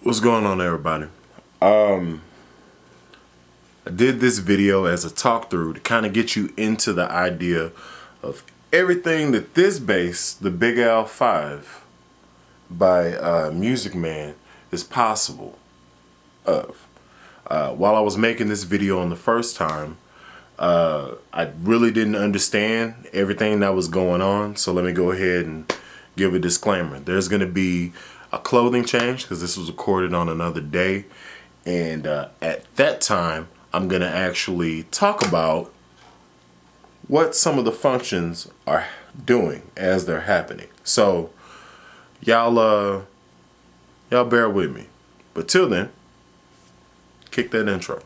What's going on, everybody? I did this video as a talk through to kind of get you into the idea of everything that this bass, the Big L5 by Musicman, is possible of. While I was making this video on the first time, I really didn't understand everything that was going on, so let me go ahead and give a disclaimer. There's going to be a clothing change because this was recorded on another day, and at that time I'm going to actually talk about what some of the functions are doing as they're happening. So y'all bear with me, but till then, kick that intro.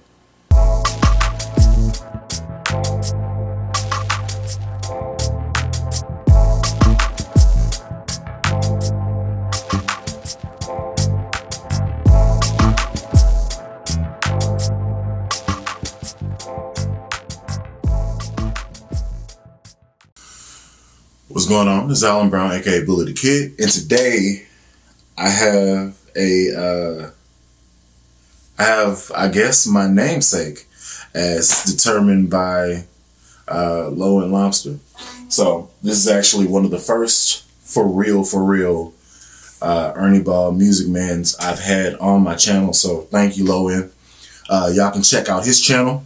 What's going on? This is Alan Brown, aka Bully the Kid, and today I have I guess my namesake as determined by Low and Lobster. So this is actually one of the first for real Ernie Ball Musicmans I've had on my channel. So thank you, Low End. Y'all can check out his channel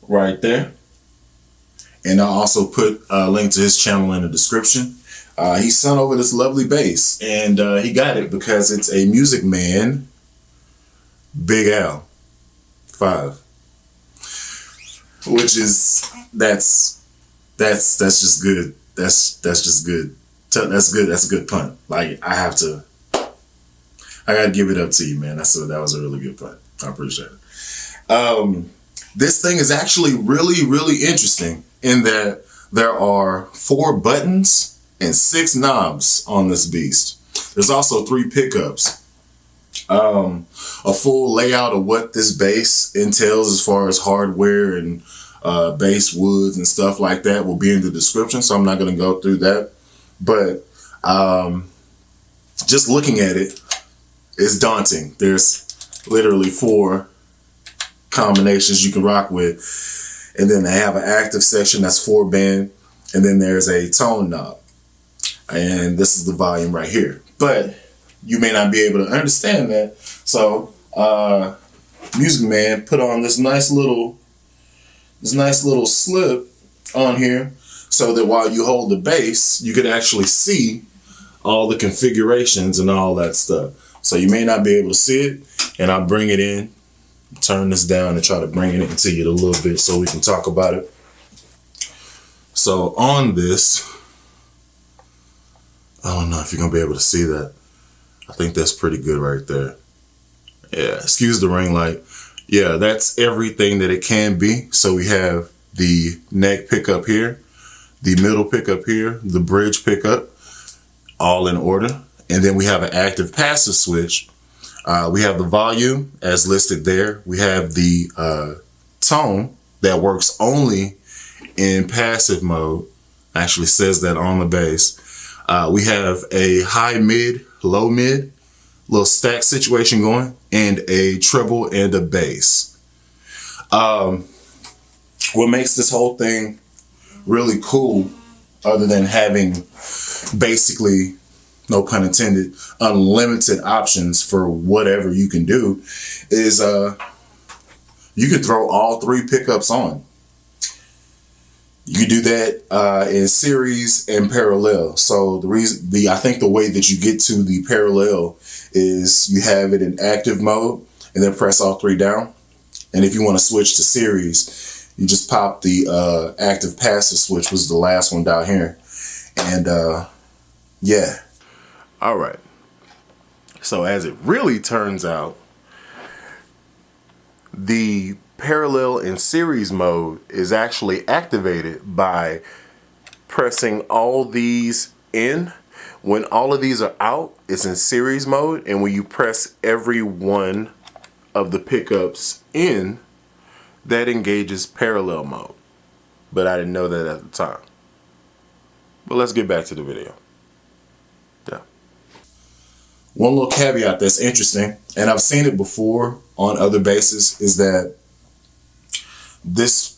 right there. And I'll also put a link to his channel in the description. He sent over this lovely bass, and he got it because it's a Musicman Big L5, which is that's just good. That's just good. That's good. That's a good punt. Like I gotta give it up to you, man. That was a really good punt. I appreciate it. This thing is actually really interesting in that there are 4 buttons and 6 knobs on this beast. There's also 3 pickups. A full layout of what this bass entails as far as hardware and bass woods and stuff like that will be in the description, so I'm not going to go through that. But just looking at it is daunting. There's literally 4 combinations you can rock with, and then they have an active section that's 4-band, and then there's a tone knob, and this is the volume right here. But you may not be able to understand that, so Musicman put on this nice little slip on here so that while you hold the bass, you could actually see all the configurations and all that stuff. So you may not be able to see it, and I'll bring it in, turn this down, and try to bring it into you a little bit so we can talk about it. So on this, I don't know if you're gonna be able to see that. I think that's pretty good right there. Yeah, excuse the ring light. Yeah, that's everything that it can be. So we have the neck pickup here, the middle pickup here, the bridge pickup, all in order. And then we have an active passive switch. We have the volume as listed there. We have the tone that works only in passive mode. Actually says that on the bass. We have a high mid, low mid, little stack situation going, and a treble and a bass. What makes this whole thing really cool, other than having basically, no pun intended, unlimited options for whatever you can do, is you can throw all 3 pickups on. You can do that in series and parallel. So I think the way that you get to the parallel is you have it in active mode and then press all 3 down. And if you want to switch to series, you just pop the active passive switch, was the last one down here. And yeah. All right. So as it really turns out, the parallel and series mode is actually activated by pressing all these in. When all of these are out, it's in series mode, and when you press every one of the pickups in, that engages parallel mode. But I didn't know that at the time. But let's get back to the video. Yeah. one little caveat that's interesting, and I've seen it before on other basses, is that this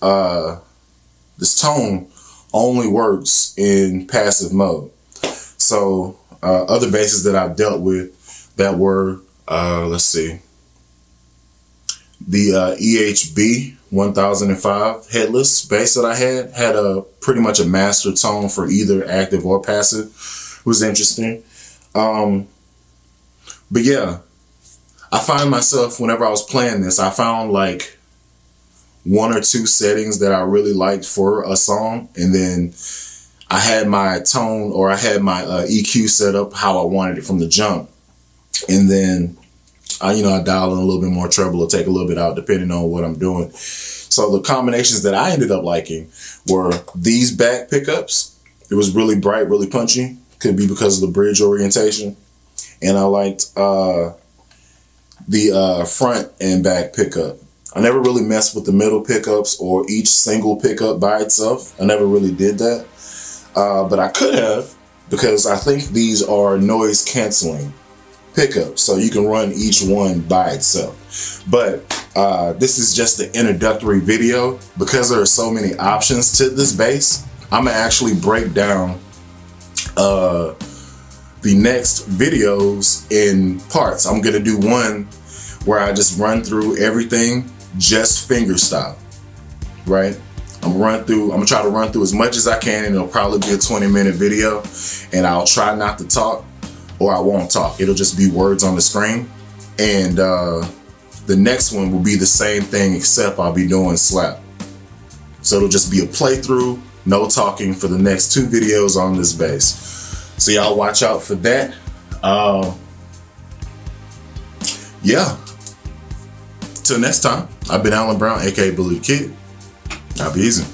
this tone only works in passive mode. So other basses that I've dealt with that were, let's see, the EHB 1005 headless bass that I had a pretty much a master tone for either active or passive. It was interesting. But yeah, I find myself, whenever I was playing this, I found like one or two settings that I really liked for a song, and then I had my tone, or I had my EQ set up how I wanted it from the jump, and then I dial in a little bit more treble or take a little bit out depending on what I'm doing. So the combinations that I ended up liking were these back pickups. It was really bright, really punchy. Could be because of the bridge orientation. And I liked the front and back pickup. I never really messed with the middle pickups or each single pickup by itself. I never really did that. But I could have, because I think these are noise canceling pickups, so you can run each one by itself. But this is just the introductory video. Because there are so many options to this bass, I'm gonna actually break down the next videos in parts. I'm gonna do one where I just run through everything just fingerstyle, right? I'm gonna try to run through as much as I can, and it'll probably be a 20-minute video, and I'll try not to talk, or I won't talk. It'll just be words on the screen. And the next one will be the same thing, except I'll be doing slap. So it'll just be a playthrough, no talking, for the next 2 videos on this bass. So y'all watch out for that. Yeah. Till next time, I've been Alan Brown, aka Bully the Kid. I'll be easy.